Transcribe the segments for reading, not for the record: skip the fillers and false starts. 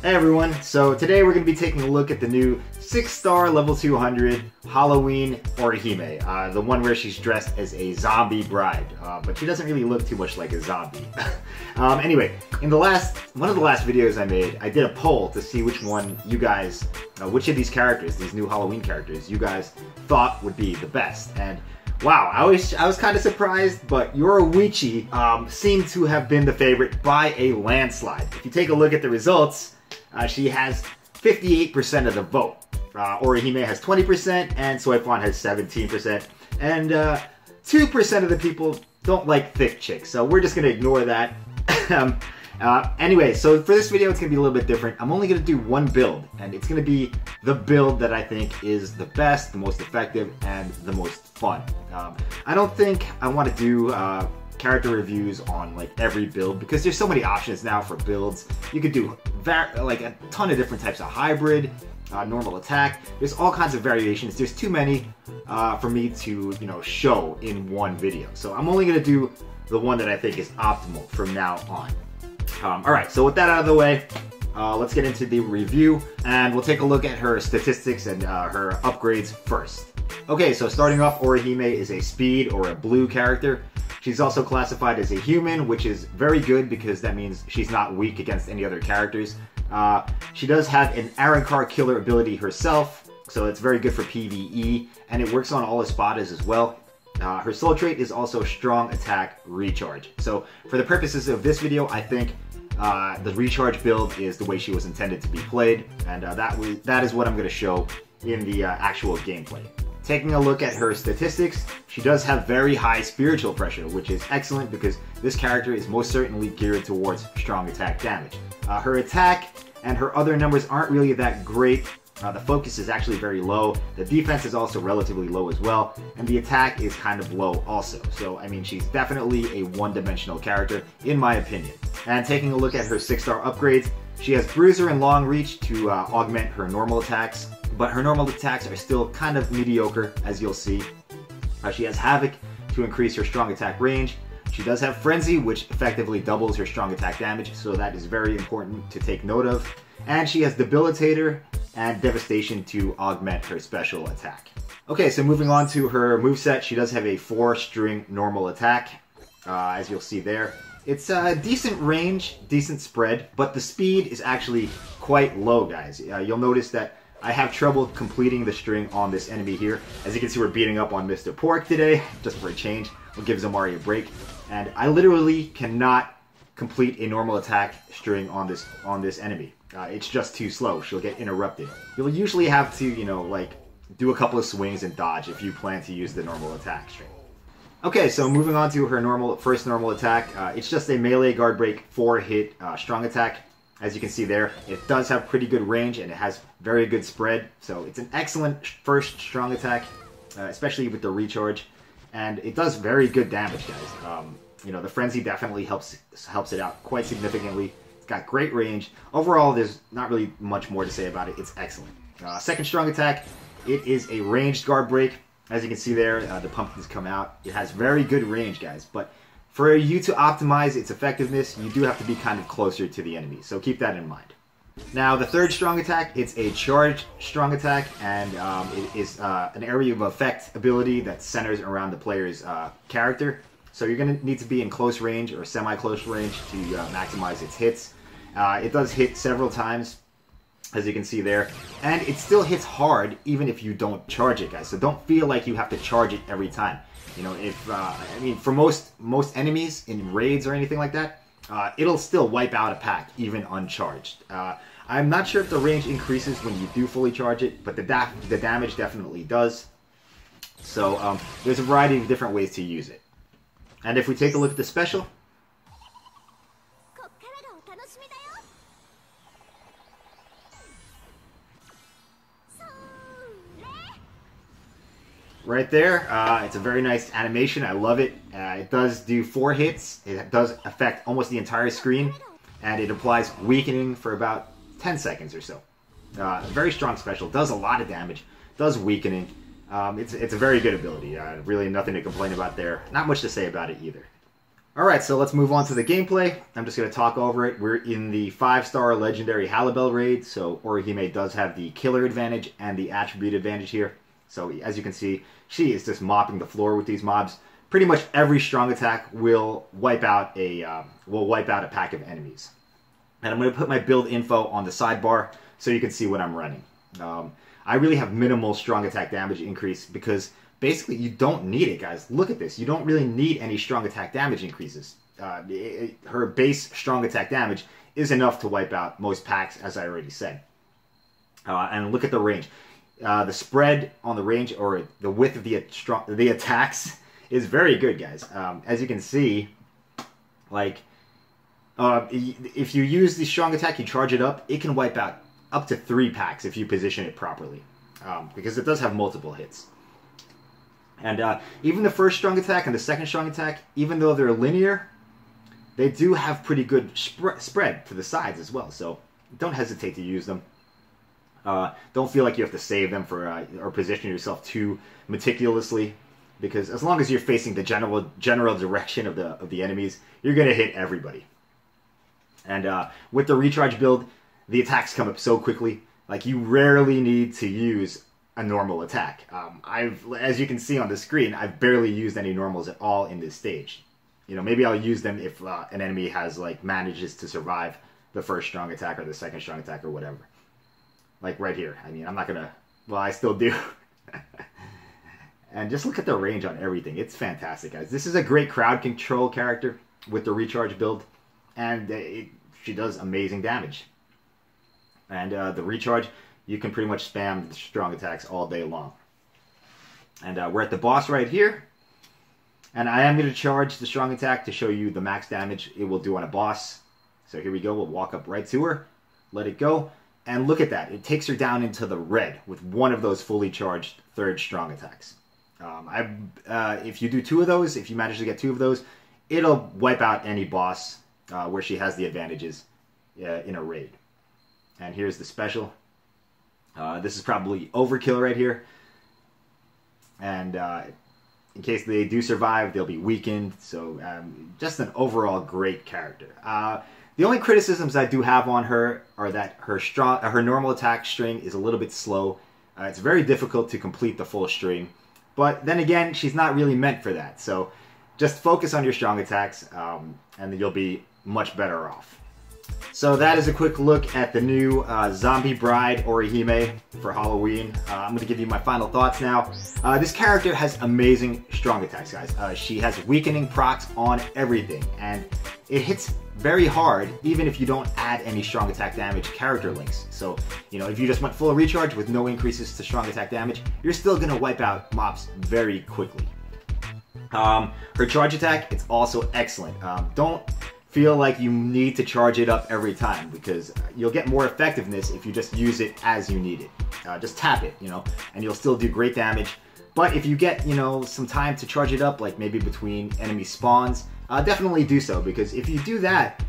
Hey everyone, so today we're going to be taking a look at the new 6-star level 200 Halloween Orihime, the one where she's dressed as a zombie bride, but she doesn't really look too much like a zombie. Anyway, in one of the last videos I made, I did a poll to see which one you guys, which of these characters, these new Halloween characters, you guys thought would be the best. And wow, I was kind of surprised, but Yoruichi seemed to have been the favorite by a landslide. If you take a look at the results, she has 58% of the vote. Orihime has 20%, and Soifon has 17%. And 2% of the people don't like thick chicks, so we're just going to ignore that. Anyway, so for this video, it's going to be a little bit different. I'm only going to do one build, and it's going to be the build that I think is the best, the most effective, and the most fun. I don't think I want to do character reviews on like every build because there's so many options now for builds. You could do like a ton of different types of hybrid, normal attack. There's all kinds of variations. There's too many for me to show in one video. So I'm only going to do the one that I think is optimal from now on. Alright, so with that out of the way, let's get into the review, and we'll take a look at her statistics and her upgrades first. Okay, so starting off, Orihime is a speed or a blue character. She's also classified as a human, which is very good because that means she's not weak against any other characters. She does have an Arankar killer ability herself, so it's very good for PvE, and it works on all Espadas as well. Her soul trait is also strong attack recharge. So for the purposes of this video, I think the recharge build is the way she was intended to be played, and that is what I'm going to show in the actual gameplay. Taking a look at her statistics, she does have very high spiritual pressure, which is excellent because this character is most certainly geared towards strong attack damage. Her attack and her other numbers aren't really that great. The focus is actually very low. The defense is also relatively low as well, and the attack is kind of low also. So, I mean, she's definitely a one-dimensional character, in my opinion. And taking a look at her 6-star upgrades, she has Bruiser and Long Reach to augment her normal attacks, but her normal attacks are still kind of mediocre, as you'll see. She has Havoc to increase her strong attack range. She does have Frenzy, which effectively doubles her strong attack damage, so that is very important to take note of. And she has Debilitator and Devastation to augment her special attack. Okay, so moving on to her moveset, she does have a 4-string normal attack, as you'll see there. It's a decent range, decent spread, but the speed is actually quite low, guys. You'll notice that I have trouble completing the string on this enemy here. As you can see, we're beating up on Mr. Pork today, just for a change. We'll give Zamari a break. And I literally cannot complete a normal attack string on this enemy. It's just too slow. She'll get interrupted. You'll usually have to, like, do a couple of swings and dodge if you plan to use the normal attack string. Okay, so moving on to her first normal attack. It's just a melee guard break 4-hit strong attack. As you can see there, it does have pretty good range and it has very good spread. So it's an excellent first strong attack, especially with the recharge. And it does very good damage, guys. The Frenzy definitely helps it out quite significantly. It's got great range. Overall, there's not really much more to say about it. It's excellent. Second strong attack, it is a ranged guard break. As you can see there, the pumpkins come out. It has very good range, guys. But for you to optimize its effectiveness, you do have to be kind of closer to the enemy. So keep that in mind. Now, the third strong attack, it's a charged strong attack, and it is an area of effect ability that centers around the player's character. So you're going to need to be in close range or semi-close range to maximize its hits. It does hit several times, as you can see there, and it still hits hard even if you don't charge it, guys. So don't feel like you have to charge it every time. For most enemies in raids or anything like that, it'll still wipe out a pack even uncharged. I'm not sure if the range increases when you do fully charge it, but the damage definitely does. So there's a variety of different ways to use it. And if we take a look at the special, right there, it's a very nice animation. I love it. It does do 4 hits. It does affect almost the entire screen, and it applies weakening for about 10 seconds or so. Very strong special. Does a lot of damage. Does weakening. It's a very good ability. Really nothing to complain about there. Not much to say about it either. Alright, so let's move on to the gameplay. I'm just going to talk over it. We're in the 5-star legendary Halibel raid, so Orihime does have the killer advantage and the attribute advantage here. So as you can see, she is just mopping the floor with these mobs. Pretty much every strong attack will wipe out a pack of enemies. And I'm going to put my build info on the sidebar so you can see what I'm running. I really have minimal strong attack damage increase because basically you don't need it, guys. Look at this. You don't really need any strong attack damage increases. Her base strong attack damage is enough to wipe out most packs, as I already said. And look at the range. The spread on the range, or the width of the attacks, is very good, guys. As you can see, like, if you use the strong attack, you charge it up, it can wipe out up to 3 packs if you position it properly, because it does have multiple hits. And even the first strong attack and the second strong attack, even though they're linear, they do have pretty good spread to the sides as well. So don't hesitate to use them. Don't feel like you have to save them for or position yourself too meticulously, because as long as you're facing the general direction of the enemies, you're gonna hit everybody. And with the recharge build, the attacks come up so quickly. Like, you rarely need to use a normal attack. As you can see on the screen, I've barely used any normals at all in this stage. You know, maybe I'll use them if an enemy has, like, manages to survive the first strong attack or the second strong attack or whatever. Like right here. I mean, I'm not gonna, well, I still do. And just look at the range on everything. It's fantastic, guys. This is a great crowd control character with the recharge build, and she does amazing damage. And the recharge, you can pretty much spam the strong attacks all day long. And we're at the boss right here. And I am going to charge the strong attack to show you the max damage it will do on a boss. So here we go. We'll walk up right to her, let it go. And look at that. It takes her down into the red with one of those fully charged third strong attacks. If you do 2 of those, if you manage to get 2 of those, it'll wipe out any boss where she has the advantages in a raid. And here's the special. This is probably overkill right here. And in case they do survive, they'll be weakened. So just an overall great character. The only criticisms I do have on her are that her normal attack string is a little bit slow. It's very difficult to complete the full string. But then again, she's not really meant for that. So just focus on your strong attacks, and you'll be much better off. So that is a quick look at the new Zombie Bride Orihime for Halloween. I'm going to give you my final thoughts now. This character has amazing strong attacks, guys. She has weakening procs on everything, and it hits very hard even if you don't add any strong attack damage character links. So, you know, if you just went full recharge with no increases to strong attack damage, you're still going to wipe out mobs very quickly. Her charge attack, it's also excellent. Don't feel like you need to charge it up every time, because you'll get more effectiveness if you just use it as you need it. Just tap it, you know, and you'll still do great damage. But if you get, you know, some time to charge it up, like maybe between enemy spawns, definitely do so, because if you do that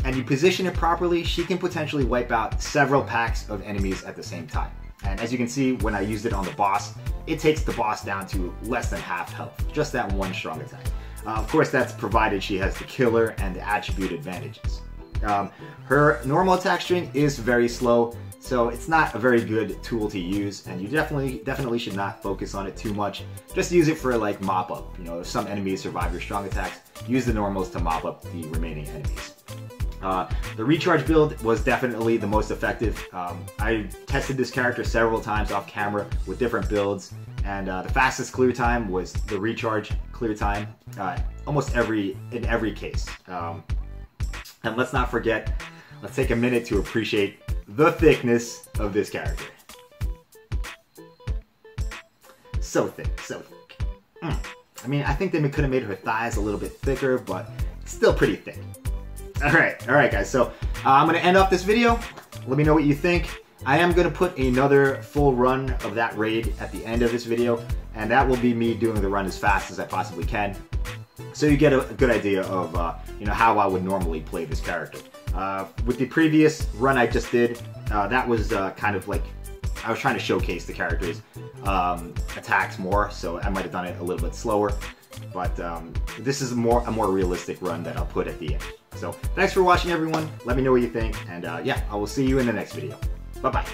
and you position it properly, she can potentially wipe out several packs of enemies at the same time. And as you can see, when I used it on the boss, it takes the boss down to less than half health, just that one strong attack. Of course, that's provided she has the killer and the attribute advantages. Her normal attack string is very slow, so it's not a very good tool to use, and you definitely should not focus on it too much. Just use it for, like, mop up. You know, if some enemies survive your strong attacks, use the normals to mop up the remaining enemies. The recharge build was definitely the most effective. I tested this character several times off camera with different builds, and the fastest clear time was the recharge clear time, almost in every case. And let's not forget, let's take a minute to appreciate the thickness of this character. So thick, so thick. I mean, I think they could have made her thighs a little bit thicker, but still pretty thick. All right, guys. So I'm gonna end off this video. Let me know what you think. I am gonna put another full run of that raid at the end of this video, and that will be me doing the run as fast as I possibly can, so you get a good idea of you know, how I would normally play this character. With the previous run I just did, that was kind of like I was trying to showcase the character's attacks more, so I might have done it a little bit slower. But this is a more realistic run that I'll put at the end. So thanks for watching, everyone. Let me know what you think, and yeah, I will see you in the next video. Bye bye.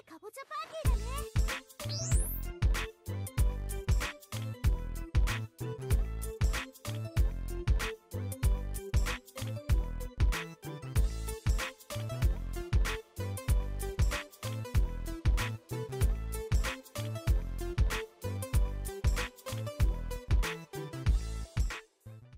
かぼちゃパーティーだね。